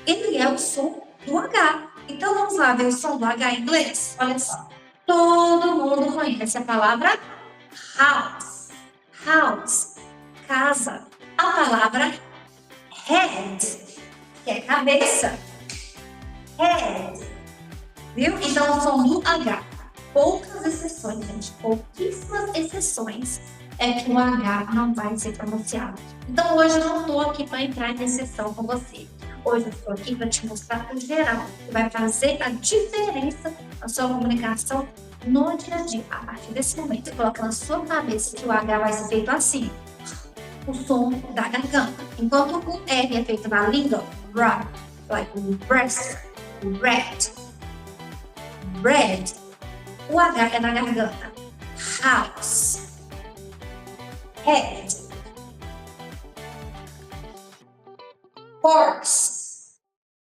ele é o som do H. Então, vamos lá ver o som do H em inglês? Olha só. Todo mundo conhece a palavra house. House, casa. A palavra head, que é cabeça. Head. Viu? Então, o som do H. Poucas exceções, gente. Pouquíssimas exceções é que o H não vai ser pronunciado. Então, hoje eu não estou aqui para entrar em exceção com você. Hoje eu estou aqui para te mostrar o geral, que vai fazer a diferença na sua comunicação no dia a dia. A partir desse momento, você coloca na sua cabeça que o H vai ser feito assim, o som da garganta. Enquanto o R é feito na língua, R, like breast, red, red. O H é na garganta. House, head, horse,